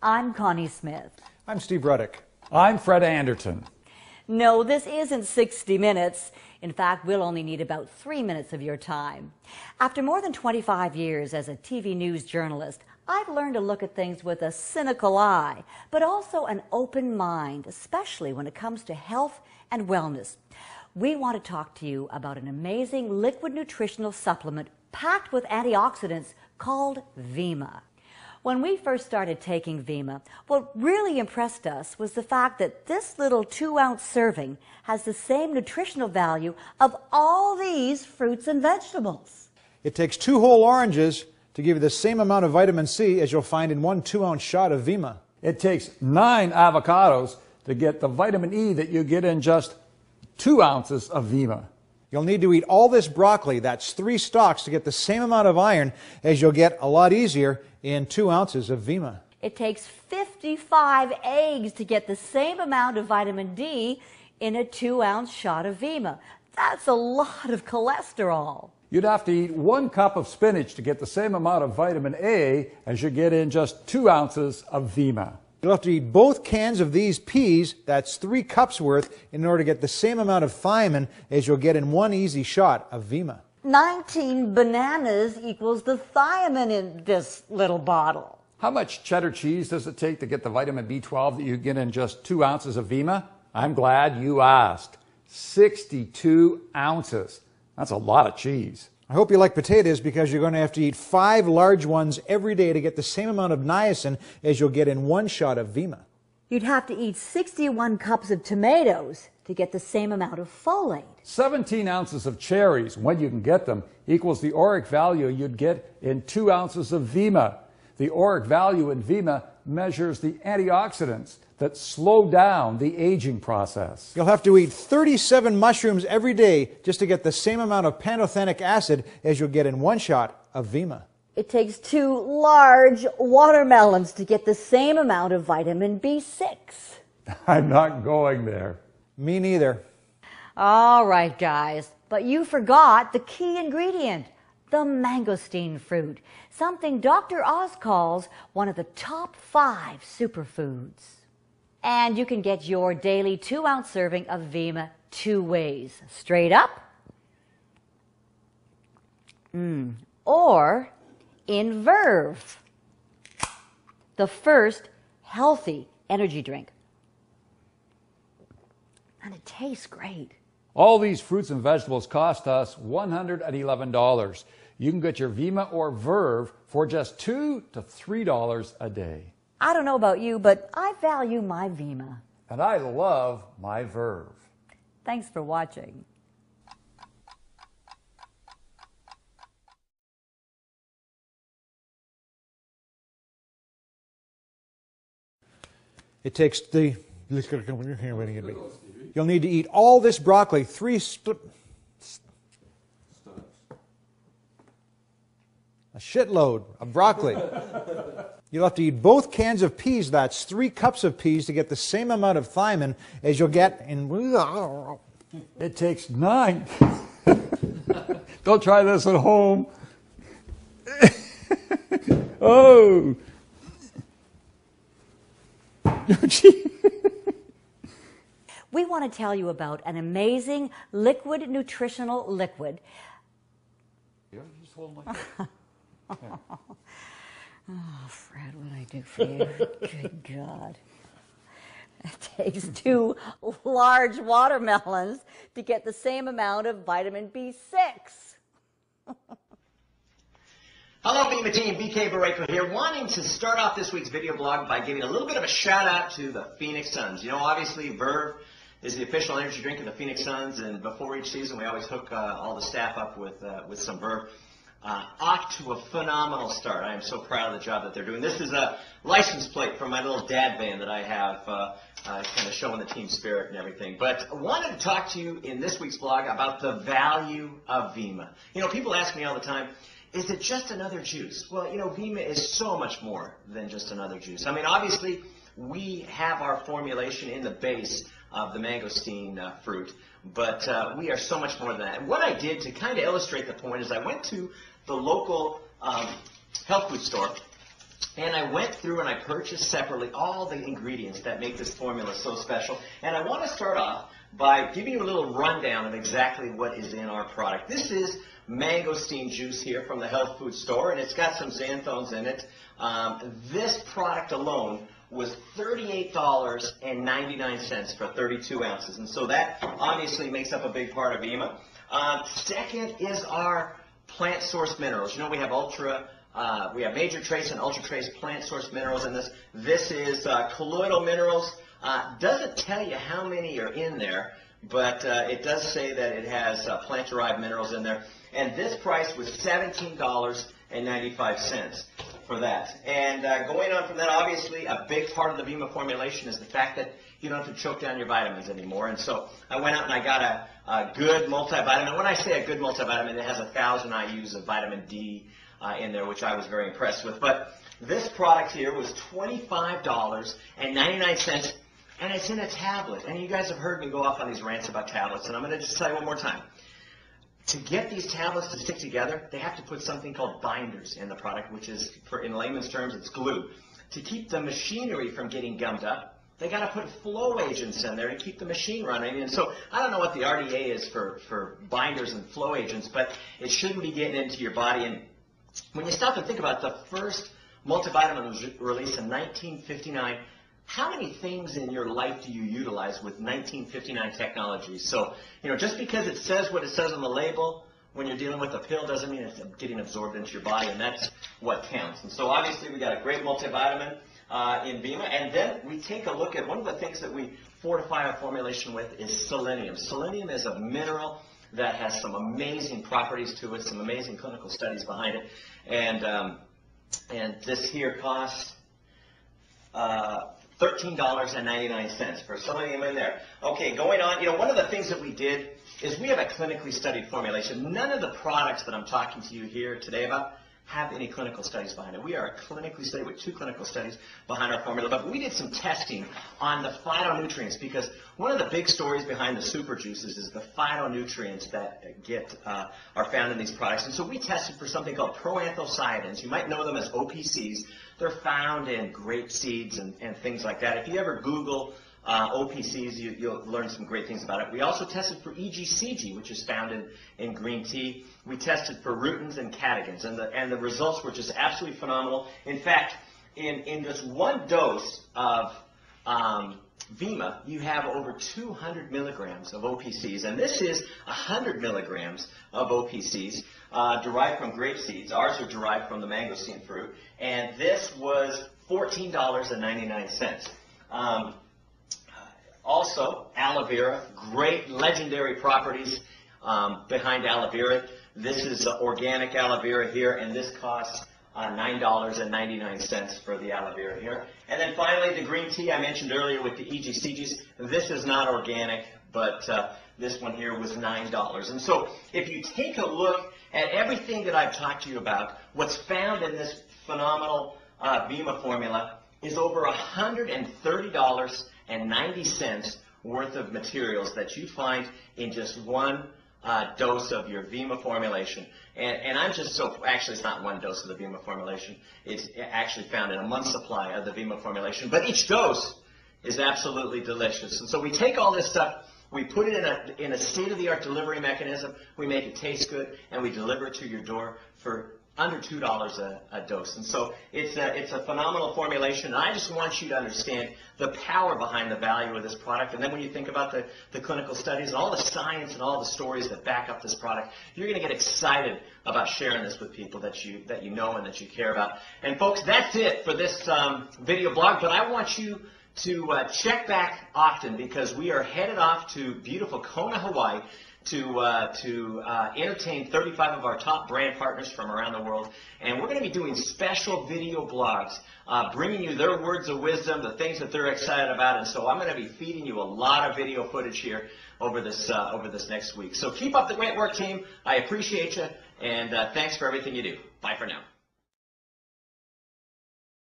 I'm Connie Smith. I'm Steve Ruddick. I'm Fred Anderton. No, this isn't 60 minutes. In fact, we'll only need about 3 minutes of your time. After more than 25 years as a TV news journalist, I've learned to look at things with a cynical eye, but also an open mind, especially when it comes to health and wellness. We want to talk to you about an amazing liquid nutritional supplement packed with antioxidants called Vemma. When we first started taking Vemma, what really impressed us was the fact that this little 2-ounce serving has the same nutritional value of all these fruits and vegetables. It takes 2 whole oranges to give you the same amount of vitamin C as you'll find in 1 2-ounce shot of Vemma. It takes 9 avocados to get the vitamin E that you get in just 2 ounces of Vemma. You'll need to eat all this broccoli, that's 3 stalks, to get the same amount of iron as you'll get a lot easier in 2 ounces of Vemma. It takes 55 eggs to get the same amount of vitamin D in a 2-ounce shot of Vemma. That's a lot of cholesterol. You'd have to eat 1 cup of spinach to get the same amount of vitamin A as you get in just 2 ounces of Vemma. You'll have to eat both cans of these peas, that's 3 cups worth, in order to get the same amount of thiamine as you'll get in 1 easy shot of Vemma. 19 bananas equals the thiamine in this little bottle. How much cheddar cheese does it take to get the vitamin B12 that you get in just 2 ounces of Vemma? I'm glad you asked. 62 ounces. That's a lot of cheese. I hope you like potatoes because you're going to have to eat 5 large ones every day to get the same amount of niacin as you'll get in 1 shot of Vemma. You'd have to eat 61 cups of tomatoes to get the same amount of folate. 17 ounces of cherries, when you can get them, equals the ORAC value you'd get in 2 ounces of Vemma. The ORAC value in Vemma measures the antioxidants that slow down the aging process. You'll have to eat 37 mushrooms every day just to get the same amount of pantothenic acid as you'll get in 1 shot of Vemma. It takes 2 large watermelons to get the same amount of vitamin B6. I'm not going there. Me neither. All right, guys, but you forgot the key ingredient, the mangosteen fruit, something Dr. Oz calls one of the top 5 superfoods. And you can get your daily 2-ounce serving of Vemma 2 ways, straight up, or in Verve, the first healthy energy drink. And it tastes great. All these fruits and vegetables cost us $111. You can get your Vemma or Verve for just $2 to $3 a day. I don't know about you, but I value my Vemma. And I love my Verve. Thanks for watching. It takes the... You'll need to eat all this broccoli, 3 a shitload of broccoli. You'll have to eat both cans of peas, that's 3 cups of peas, to get the same amount of thiamine as you'll get in... It takes 9. Don't try this at home. Oh. We want to tell you about an amazing liquid nutritional liquid. Just hold my... Oh, Fred, what did I do for you? Good God. It takes 2 large watermelons to get the same amount of vitamin B6. Hello, Vemma team. BK Barreto here, wanting to start off this week's video blog by giving a little bit of a shout out to the Phoenix Suns. You know, obviously, Verve is the official energy drink of the Phoenix Suns, and before each season, we always hook all the staff up with some Verve. Off to a phenomenal start. I am so proud of the job that they're doing. This is a license plate for my little dad band that I have, kind of showing the team spirit and everything. But I wanted to talk to you in this week's blog about the value of Vemma. You know, people ask me all the time, is it just another juice? Well, you know, Vemma is so much more than just another juice. I mean, obviously, we have our formulation in the base of the mangosteen fruit, but we are so much more than that. And what I did to kind of illustrate the point is I went to the local health food store And I went through and I purchased separately all the ingredients that make this formula so special. And I want to start off by giving you a little rundown of exactly what is in our product. This is mangosteen juice here from the health food store, and it's got some xanthones in it. This product alone was $38.99 for 32 ounces. And so that obviously makes up a big part of Vemma. Second is our plant source minerals. You know, we have major trace and ultra trace plant source minerals in this. This is colloidal minerals. Doesn't tell you how many are in there, but it does say that it has plant derived minerals in there. And this price was $17.95 for that. And going on from that, obviously a big part of the Vemma formulation is the fact that you don't have to choke down your vitamins anymore. And so I went out and I got a good multivitamin. When I say a good multivitamin, it has 1,000 IUs of vitamin D in there, which I was very impressed with. But this product here was $25.99, and it's in a tablet. And you guys have heard me go off on these rants about tablets, and I'm going to just tell you one more time. To get these tablets to stick together, they have to put something called binders in the product, which is, in layman's terms, it's glue. To keep the machinery from getting gummed up, they got to put flow agents in there to keep the machine running. And so I don't know what the RDA is for binders and flow agents, but it shouldn't be getting into your body. And when you stop and think about it, the first multivitamin was released in 1959. How many things in your life do you utilize with 1959 technology? So, you know, just because it says what it says on the label when you're dealing with a pill doesn't mean it's getting absorbed into your body, and that's what counts. And so obviously we got a great multivitamin in Vemma, and then we take a look at one of the things that we fortify our formulation with is selenium. Selenium is a mineral that has some amazing properties to it, some amazing clinical studies behind it, and this here costs $13.99 for selenium in there. Okay, going on, you know, one of the things that we did is we have a clinically studied formulation. None of the products that I'm talking to you here today about have any clinical studies behind it. We are clinically studied with 2 clinical studies behind our formula, but we did some testing on the phytonutrients, because one of the big stories behind the super juices is the phytonutrients that are found in these products. And so we tested for something called proanthocyanins. You might know them as OPCs. They're found in grape seeds and things like that. If you ever Google OPCs, you'll learn some great things about it. We also tested for EGCG, which is found in green tea. We tested for rutins and catechins, and the results were just absolutely phenomenal. In fact, in just one dose of Vemma, you have over 200 milligrams of OPCs, and this is 100 milligrams of OPCs derived from grape seeds. Ours are derived from the mangosteen fruit, and this was $14.99. Also, aloe vera, great legendary properties behind aloe vera. This is organic aloe vera here, and this costs $9.99 for the aloe vera here. And then finally, the green tea I mentioned earlier with the EGCGs. This is not organic, but this one here was $9. And so if you take a look at everything that I've talked to you about, what's found in this phenomenal Vemma formula is over $130.90 worth of materials that you find in just one dose of your Vemma formulation. And I'm just so, actually it's not one dose of the Vemma formulation. It's actually found in a month's supply of the Vemma formulation. But each dose is absolutely delicious. And so we take all this stuff, we put it in a state-of-the-art delivery mechanism, we make it taste good, and we deliver it to your door for under $2 a dose. And so it's a phenomenal formulation, and I just want you to understand the power behind the value of this product. And then when you think about the clinical studies and all the science and all the stories that back up this product, you're going to get excited about sharing this with people that you know and that you care about. And folks, that's it for this video blog, but I want you to check back often, because we are headed off to beautiful Kona, Hawaii, to entertain 35 of our top brand partners from around the world. And we're going to be doing special video blogs, bringing you their words of wisdom, the things that they're excited about. And so I'm going to be feeding you a lot of video footage here over this next week. So keep up the great work, team. I appreciate you, and thanks for everything you do. Bye for now.